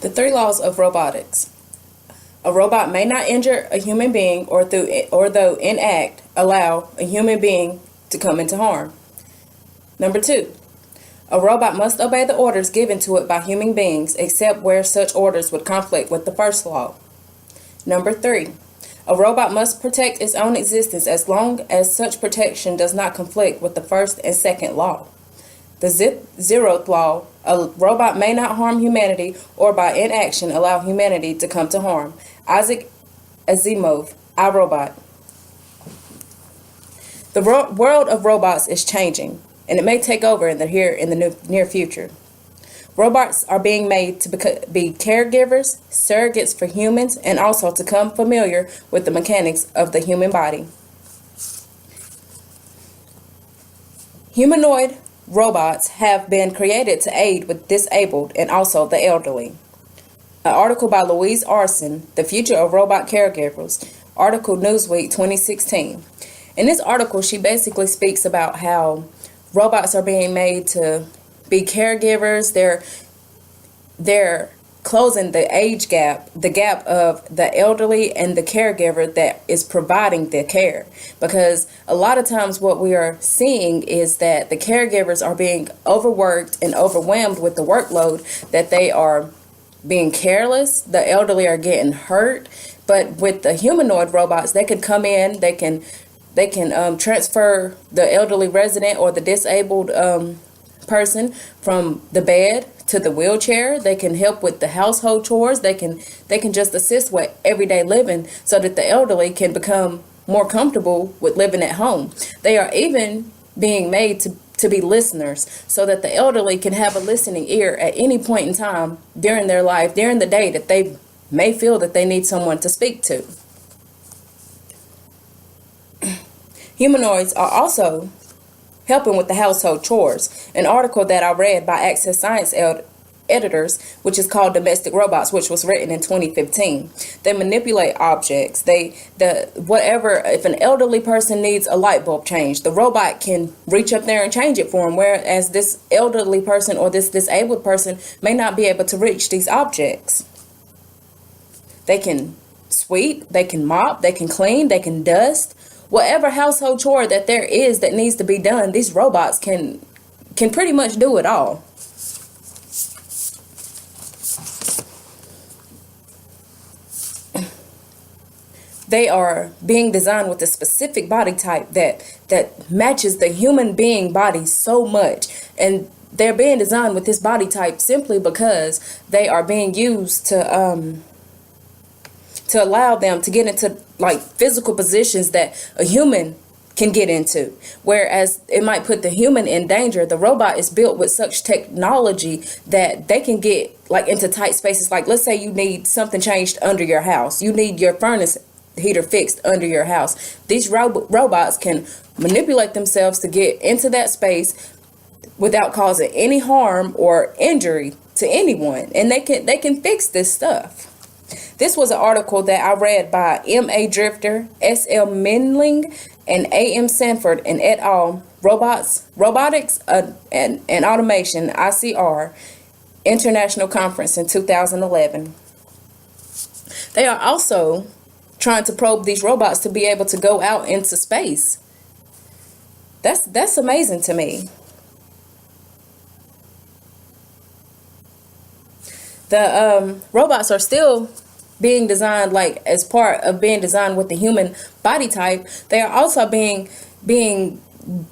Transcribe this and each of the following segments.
The three laws of robotics. A robot may not injure a human being or though in act allow a human being to come into harm. Number two, a robot must obey the orders given to it by human beings except where such orders would conflict with the first law. Number three, a robot must protect its own existence as long as such protection does not conflict with the first and second law. The zeroth law, a robot may not harm humanity or by inaction allow humanity to come to harm. Isaac Asimov, iRobot. The world of robots is changing, and it may take over in the near future. Robots are being made to be caregivers, surrogates for humans, and also to become familiar with the mechanics of the human body. Humanoid robots have been created to aid with disabled and also the elderly. An article by Louise Arson, The Future of Robot Caregivers, article Newsweek 2016. In this article, she basically speaks about how robots are being made to be caregivers. They're closing the age gap, the gap of the elderly and the caregiver that is providing the care. Because a lot of times what we are seeing is that the caregivers are being overworked and overwhelmed with the workload, that they are being careless, the elderly are getting hurt. But with the humanoid robots, they could come in, they can transfer the elderly resident or the disabled person from the bed to the wheelchair. They can help with the household chores. They can just assist with everyday living so that the elderly can become more comfortable with living at home. They are even being made to be listeners so that the elderly can have a listening ear at any point in time during their life, during the day, that they may feel that they need someone to speak to. Humanoids are also helping with the household chores. An article that I read by Access Science editors, which is called Domestic Robots, which was written in 2015. They manipulate objects. If an elderly person needs a light bulb changed, the robot can reach up there and change it for them, whereas this elderly person or this disabled person may not be able to reach these objects. They can sweep, they can mop, they can clean, they can dust. Whatever household chore that there is that needs to be done, these robots can pretty much do it all. They are being designed with a specific body type that matches the human being body so much. And they're being designed with this body type simply because they are being used to allow them to get into like physical positions that a human can get into, whereas it might put the human in danger. The robot is built with such technology that they can get like into tight spaces. Like, let's say you need something changed under your house, you need your furnace heater fixed under your house. These robots can manipulate themselves to get into that space without causing any harm or injury to anyone, and they can fix this stuff. This was an article that I read by M.A. Drifter, S.L. Menling, and A.M. Sanford and et al. Robotics and Automation, ICR, International Conference in 2011. They are also trying to probe these robots to be able to go out into space. That's amazing to me. The robots are still being designed, like as part of being designed with the human body type. They are also being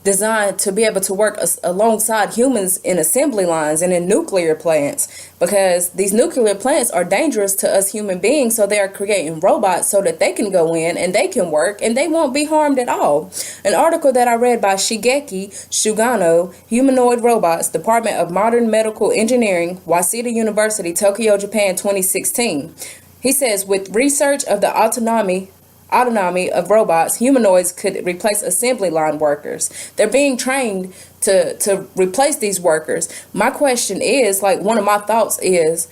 designed to be able to work alongside humans in assembly lines and in nuclear plants, because these nuclear plants are dangerous to us human beings. So they are creating robots so that they can go in and they can work and they won't be harmed at all. An article that I read by Shigeki Sugano, Humanoid Robots, Department of Modern Medical Engineering, Waseda University, Tokyo, Japan, 2016. He says, with research of the autonomy of robots, humanoids could replace assembly line workers. They're being trained to replace these workers. My question is, like, one of my thoughts is,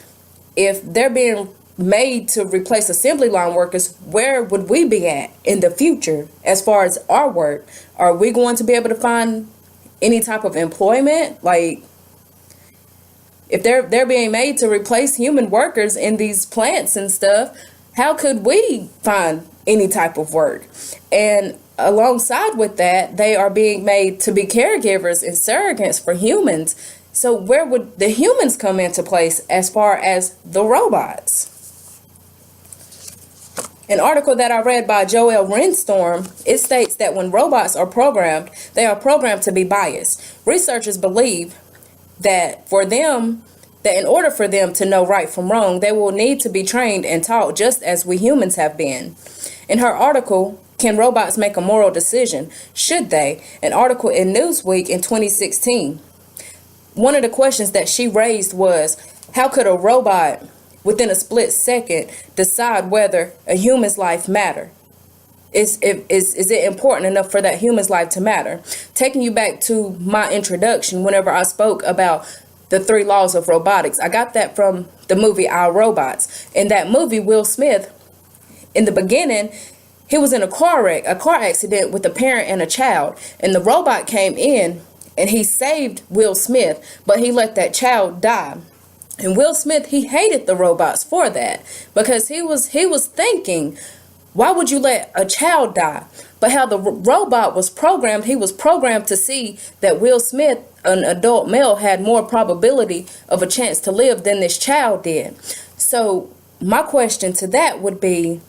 if they're being made to replace assembly line workers, where would we be at in the future as far as our work? Are we going to be able to find any type of employment? Like, If they're being made to replace human workers in these plants and stuff, how could we find any type of work? And alongside with that, they are being made to be caregivers and surrogates for humans. So where would the humans come into place as far as the robots? An article that I read by Joel Renstorm, it states that when robots are programmed, they are programmed to be biased. Researchers believe that in order for them to know right from wrong, they will need to be trained and taught just as we humans have been. In her article, Can Robots Make a Moral Decision? Should They? An article in Newsweek in 2016. One of the questions that she raised was, how could a robot within a split second decide whether a human's life matter? Is it important enough for that human's life to matter? Taking you back to my introduction, whenever I spoke about the 3 laws of robotics, I got that from the movie I, Robots. In that movie, Will Smith, in the beginning, he was in a car accident with a parent and a child, and the robot came in and he saved Will Smith, but he let that child die. And Will Smith, he hated the robots for that, because he was thinking, why would you let a child die? But how the robot was programmed, he was programmed to see that Will Smith, an adult male, had more probability of a chance to live than this child did. So my question to that would be,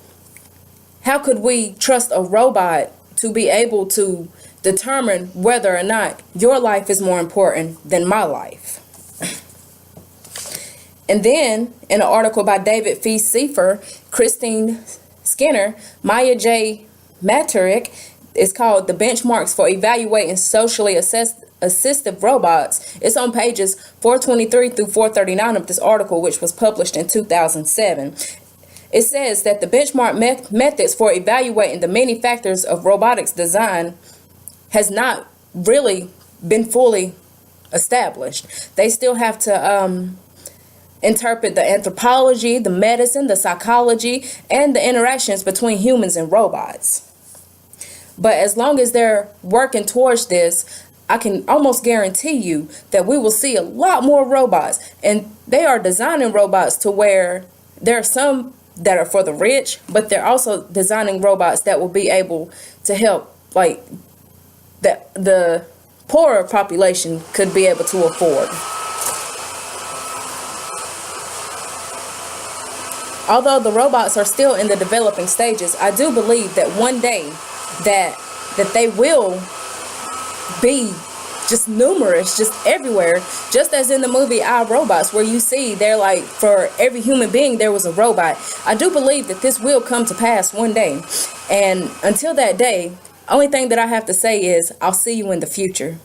how could we trust a robot to be able to determine whether or not your life is more important than my life? And then, in an article by David F. Seifer, Christine Skinner, Maya J. Maturik, it's called The Benchmarks for Evaluating Socially Assistive Robots. It's on pages 423 through 439 of this article, which was published in 2007. It says that the benchmark methods for evaluating the many factors of robotics design has not really been fully established. They still have to interpret the anthropology, the medicine, the psychology, and the interactions between humans and robots. But as long as they're working towards this, I can almost guarantee you that we will see a lot more robots. And they are designing robots to where there are some that are for the rich, but they're also designing robots that will be able to help, like, the poorer population could be able to afford. Although the robots are still in the developing stages, I do believe that one day that they will be just numerous, just everywhere, just as in the movie I, Robots, where you see they're like, for every human being there was a robot. I do believe that this will come to pass one day. And until that day, only thing that I have to say is I'll see you in the future.